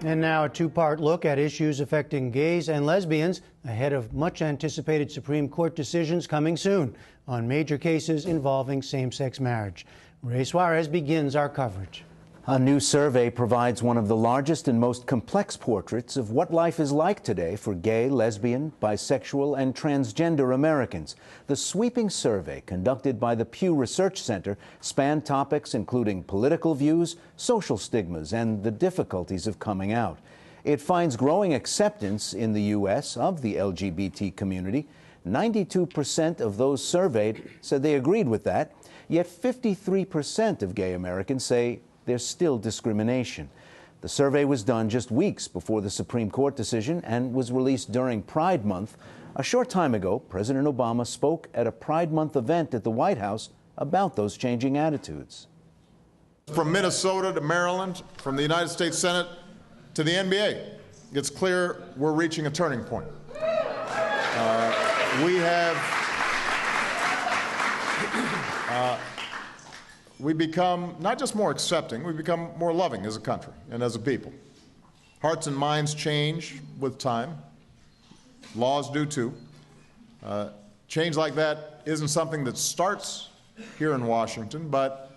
And now a two-part look at issues affecting gays and lesbians ahead of much-anticipated Supreme Court decisions coming soon on major cases involving same-sex marriage. Ray Suarez begins our coverage. A new survey provides one of the largest and most complex portraits of what life is like today for gay, lesbian, bisexual, and transgender Americans. The sweeping survey conducted by the Pew Research Center spanned topics including political views, social stigmas, and the difficulties of coming out. It finds growing acceptance in the U.S. of the LGBT community. 92% of those surveyed said they agreed with that, yet 53% of gay Americans say there's still discrimination. The survey was done just weeks before the Supreme Court decision and was released during Pride Month. A short time ago, President Obama spoke at a Pride Month event at the White House about those changing attitudes. From Minnesota to Maryland, from the United States Senate to the NBA, it's clear we're reaching a turning point. We become not just more accepting, we become more loving as a country and as a people. Hearts and minds change with time. Laws do too. Change like that isn't something that starts here in Washington, but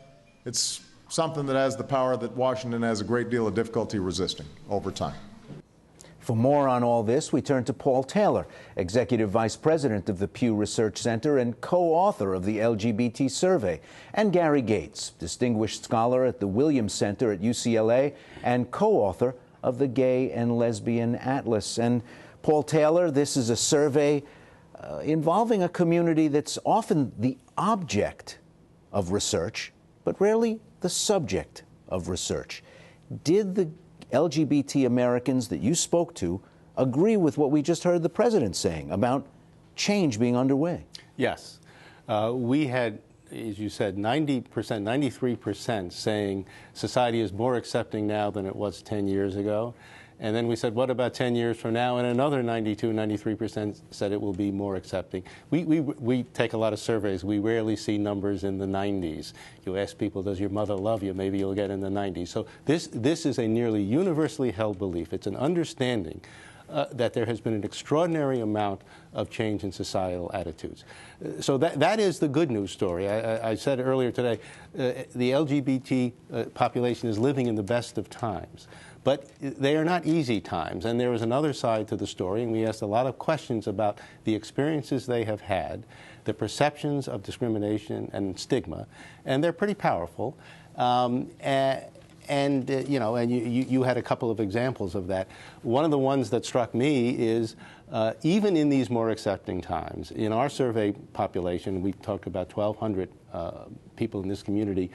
it's something that has the power that Washington has a great deal of difficulty resisting over time. For more on all this, we turn to Paul Taylor, Executive Vice President of the Pew Research Center and co-author of the LGBT survey, and Gary Gates, Distinguished Scholar at the Williams Center at UCLA and co-author of the Gay and Lesbian Atlas. And Paul Taylor, this is a survey involving a community that's often the object of research, but rarely the subject of research. Did the LGBT Americans that you spoke to agree with what we just heard the president saying about change being underway? Yes. We had, as you said, 90%, 93% saying society is more accepting now than it was 10 years ago. And then we said, what about 10 years from now? And another 92, 93% said it will be more accepting. We take a lot of surveys. We rarely see numbers in the 90s. You ask people, does your mother love you? Maybe you'll get in the 90s. So this is a nearly universally held belief. It's an understanding that there has been an extraordinary amount of change in societal attitudes. So that is the good news story. I said earlier today, the LGBT population is living in the best of times. But they are not easy times, and there is another side to the story, and we asked a lot of questions about the experiences they have had, the perceptions of discrimination and stigma, and they're pretty powerful. You had a couple of examples of that. One of the ones that struck me is even in these more accepting times, in our survey population, we talked about 1,200 people in this community,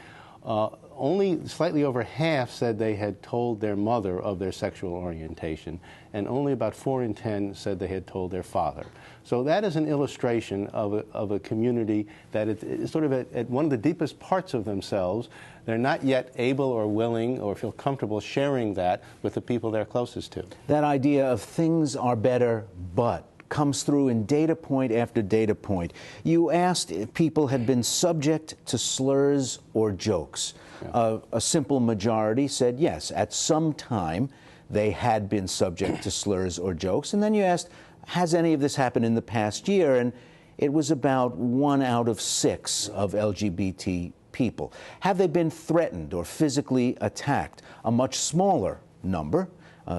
only slightly over half said they had told their mother of their sexual orientation, and only about 4 in 10 said they had told their father. So that is an illustration of a community that is sort of at one of the deepest parts of themselves. They're not yet able or willing or feel comfortable sharing that with the people they're closest to. That idea of things are better, but comes through in data point after data point. You asked if people had been subject to slurs or jokes. Yeah. A simple majority said yes, at some time they had been subject to slurs or jokes. And then you asked, has any of this happened in the past year? And it was about 1 out of 6 of LGBT people. Have they been threatened or physically attacked? A much smaller number.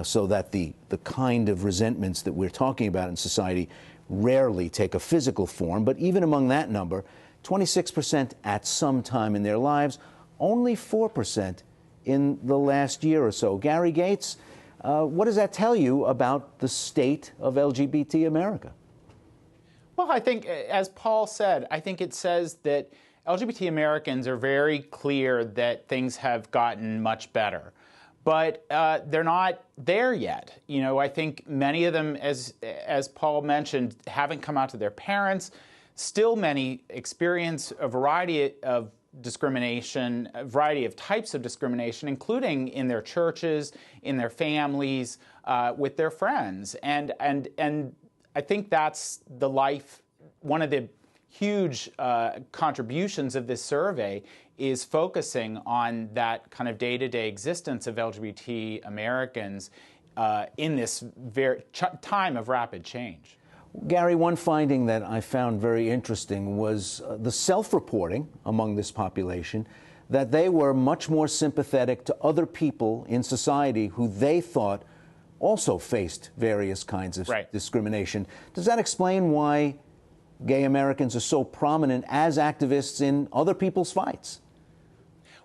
So that the kind of resentments that we're talking about in society rarely take a physical form. But even among that number, 26% at some time in their lives, only 4% in the last year or so. Gary Gates, what does that tell you about the state of LGBT America? Well, I think, as Paul said, I think it says that LGBT Americans are very clear that things have gotten much better. But they're not there yet. You know, I think many of them, as Paul mentioned, haven't come out to their parents. Still many experience a variety of discrimination, a variety of types of discrimination, including in their churches, in their families, with their friends. And I think that's one of the huge contributions of this survey is focusing on that kind of day-to-day existence of LGBT Americans in this time of rapid change. Gary, one finding that I found very interesting was the self-reporting among this population, that they were much more sympathetic to other people in society who they thought also faced various kinds of discrimination. Does that explain why gay Americans are so prominent as activists in other people's fights?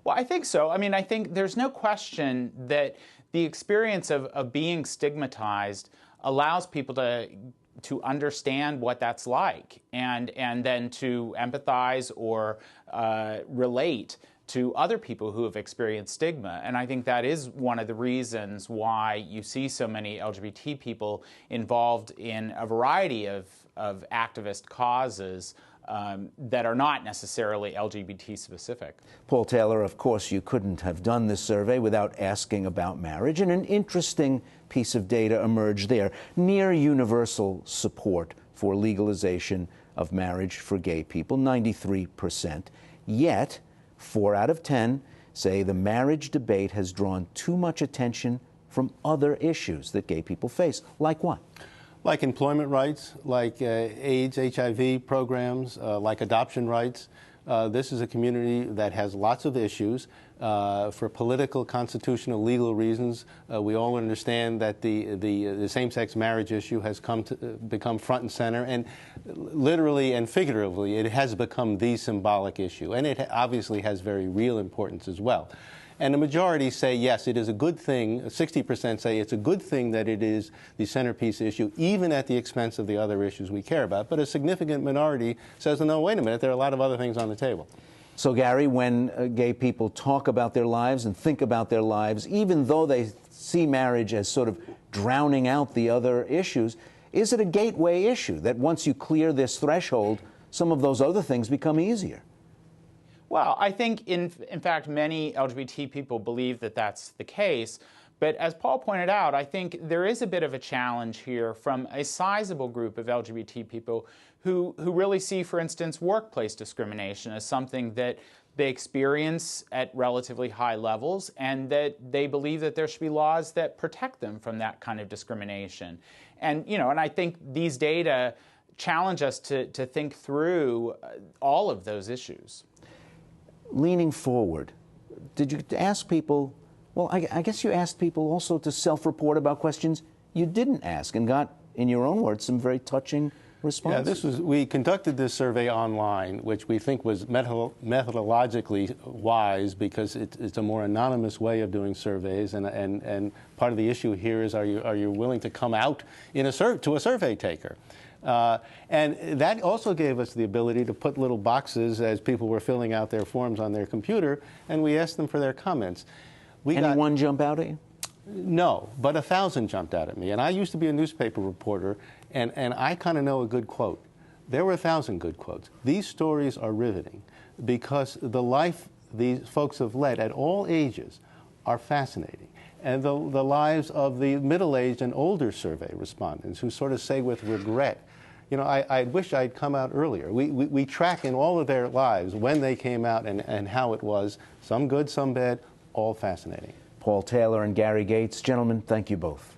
Well, I think so. I mean, I think there's no question that the experience of being stigmatized allows people to understand what that's like, and then to empathize or relate to other people who have experienced stigma. And I think that is one of the reasons why you see so many LGBT people involved in a variety of activist causes that are not necessarily LGBT specific. Paul Taylor, of course, you couldn't have done this survey without asking about marriage, and an interesting piece of data emerged there. Near universal support for legalization of marriage for gay people, 93%. Yet, 4 out of 10 say the marriage debate has drawn too much attention from other issues that gay people face. Like what? Like employment rights, like AIDS, HIV programs, like adoption rights. This is a community that has lots of issues. For political, constitutional, legal reasons, we all understand that the same-sex marriage issue has become front and center, and literally and figuratively, it has become the symbolic issue, and it obviously has very real importance as well. And the majority say, yes, it is a good thing. 60% say it's a good thing that it is the centerpiece issue, even at the expense of the other issues we care about. But a significant minority says, no, wait a minute, there are a lot of other things on the table. So, Gary, when gay people talk about their lives and think about their lives, even though they see marriage as sort of drowning out the other issues, is it a gateway issue that once you clear this threshold, some of those other things become easier? Well, I think, in fact, many LGBT people believe that that's the case. But as Paul pointed out, I think there is a bit of a challenge here from a sizable group of LGBT people who really see, for instance, workplace discrimination as something that they experience at relatively high levels, and that they believe that there should be laws that protect them from that kind of discrimination. And, and I think these data challenge us to think through all of those issues. Leaning forward, did you ask people, well, I guess you asked people also to self-report about questions you didn't ask and got, in your own words, some very touching responses? Yeah, we conducted this survey online, which we think was methodologically wise because it's a more anonymous way of doing surveys, and part of the issue here is, are you willing to come out to a survey taker? And that also gave us the ability to put little boxes as people were filling out their forms on their computer, and we asked them for their comments. Anyone jump out at you? No, but 1,000 jumped out at me. And I used to be a newspaper reporter, and I kind of know a good quote. There were 1,000 good quotes. These stories are riveting because the life these folks have led at all ages are fascinating. And the lives of the middle-aged and older survey respondents who sort of say with regret, I wish I'd come out earlier. We track in all of their lives when they came out and how it was, some good, some bad, all fascinating. Paul Taylor and Gary Gates, gentlemen, thank you both.